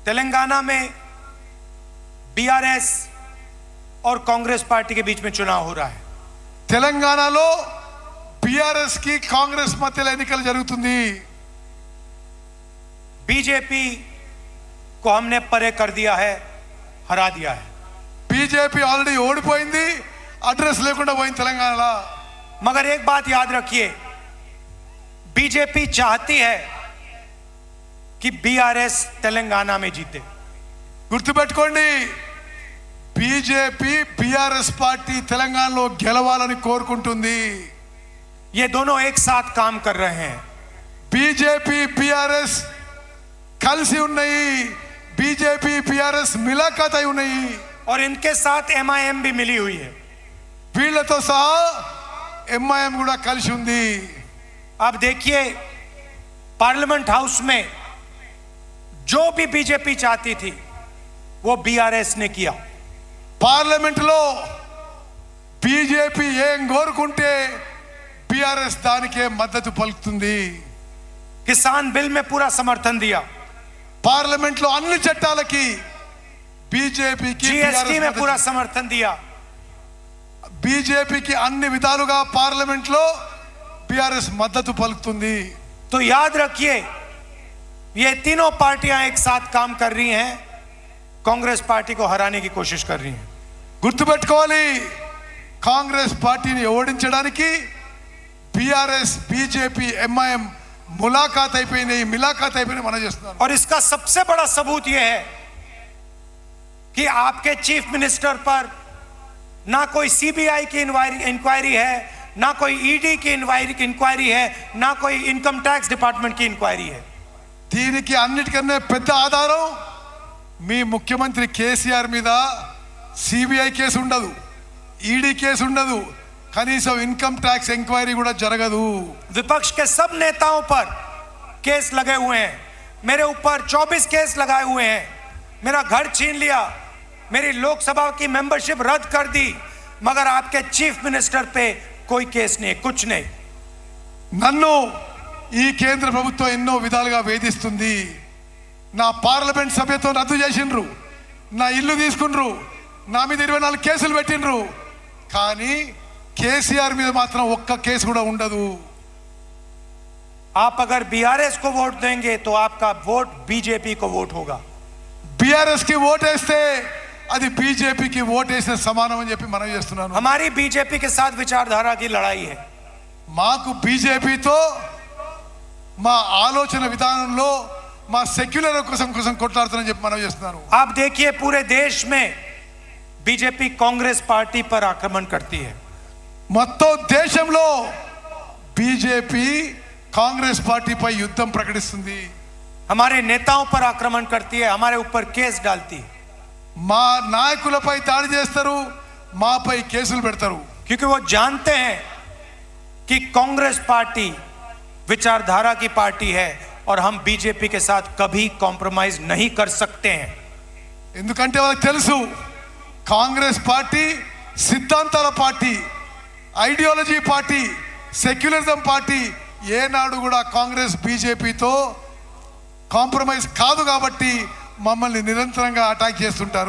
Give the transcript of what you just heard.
तेलंगाना में बीआरएस और कांग्रेस पार्टी के बीच में चुनाव हो रहा है। తెలంగాణలో बीआरएस की कांग्रेस మధ్యలో ఎన్నికలు జరుగుతుంది। बीजेपी को हमने परे कर दिया है, हरा दिया है। बीजेपी ऑलरेडी ఓడిపోయింది, అడ్రస్ లేకుండా పోయింది తెలంగాణలో। मगर एक बात याद रखिए, बीजेपी चाहती है कि बीआरएस तेलंगाना में जीते। గుర్తుపెట్టుకోండి, बीजेपी बीआरएस पार्टी తెలంగాణలో గెలవాలని కోరుకుంటుంది। ये दोनों एक साथ काम कर रहे हैं। बीजेपी बीआरएस కలిసి ఉన్నాయి, बीजेपी बीआरएस మిలాఖత్ అయి ఉన్నాయి, और इनके साथ एमआईएम भी मिली हुई है। వీళ్ళతో సహా ఎంఐఎం కూడా కలిసి ఉంది। अब देखिए, पार्लियामेंट हाउस में जो भी बीजेपी चाहती थी वो बीआरएस ने किया। पार्लियामेंट లో बीजेपी ఏం కోరుకుంటే बीआरएस దానికే మద్దతు పలుకుతుంది। किसान बिल में पूरा समर्थन दिया, पार्लियामेंट లో అన్ని చట్టాలకి बीजेपी की जीएसटी में पूरा समर्थन दिया। बीजेपी की అన్ని విధాలుగా పార్లమెంట్ లో बीआरएस మద్దతు పలుకుతుంది। तो याद रखिए, ये तीनों पार्टियां एक साथ काम कर रही हैं, कांग्रेस पार्टी को हराने की कोशिश कर रही हैं। గుర్తుపెట్టుకోవాలి, కాంగ్రెస్ పార్టీని ఓడించడానికి बीआरएस बीजेपी ఎంఐఎం ములాఖాత్ అయిపోయినాయి, మిలాఖాత్ అయిపోయినాయి మనం చేస్తున్నాం। और इसका सबसे बड़ा सबूत यह है कि आपके चीफ मिनिस्टर पर ना कोई सीबीआई की इंक्वायरी है, ना कोई ईडी की इंक्वायरी है, ना कोई इनकम टैक्स डिपार्टमेंट की इंक्वायरी है। దీనికి అన్నిటికన్నా పెద్ద ఆధారం మీ ముఖ్యమంత్రి కేసీఆర్ మీద సిబిఐ కేసు ఉండదు, ఈడీ కేసు ఉండదు, కనీసం ఇన్కమ్ ట్యాక్స్ ఎంక్వైరీ కూడా జరగదు। विपक्ष के सब नेताओं पर केस लगे हुए हैं, मेरे ऊपर 24 केस लगाए हुए हैं, मेरा घर छीन लिया, मेरी लोकसभा की मेंबरशिप रद्द कर दी, मगर आपके चीफ मिनिस्टर पे कोई केस नहीं, कुछ नहीं। నన్ను ఈ కేంద్ర ప్రభుత్వం ఎన్నో విధాలుగా వేధిస్తుంది। నా పార్లమెంట్ సభ్యత్వం రద్దు చేసిండ్రు, నా ఇల్లు తీసుకుండ్రు, నా మీద 24 కేసులు పెట్టిండ్రు, కానీ కేసీఆర్ మీద మాత్రం ఒక్క కేసు కూడా ఉండదు। आप अगर बीआरएस को वोट देंगे तो आपका वोट बीजेपी को वोट होगा। बीआरएस की ఓట్ వేస్తే అది బీజేపీకి ఓట్ వేసిన సమానం అని చెప్పి మనం చేస్తున్నాను। हमारी बीजेपी के साथ विचारधारा की लड़ाई है। మాకు బీజేపీతో మా ఆలోచన విధానంలో మా సెక్యులర్ కోసం కొట్లాడుతానని చెప్పి మనం చేస్తున్నాను। आप देखिए, पूरे देश में बीजेपी कांग्रेस पार्टी पर आक्रमण करती है। మొత్తం దేశంలో బీజేపీ కాంగ్రెస్ పార్టీపై యుద్ధం ప్రకటిస్తుంది। हमारे नेताओं पर आक्रमण करती है, हमारे ऊपर केस डालती है। మా నాయకులపై దాడి చేస్తారు, మాపై కేసులు పెడతారు। क्योंकि वो जानते हैं कि कांग्रेस पार्टी विचारधारा की पार्टी है और हम बीजेपी के साथ कभी कॉम्प्रोमाइज नहीं कर सकते हैं। ఎందుకంటే వాళ్ళకి తెలుసు, కాంగ్రెస్ పార్టీ సిద్ధాంతాల party, ideology party, secularism party, ఏనాడు కూడా కాంగ్రెస్ బీజేపీతో కాంప్రమైజ్ కాదు, కాబట్టి మమ్మల్ని నిరంతరంగా అటాక్ చేస్తుంటారు।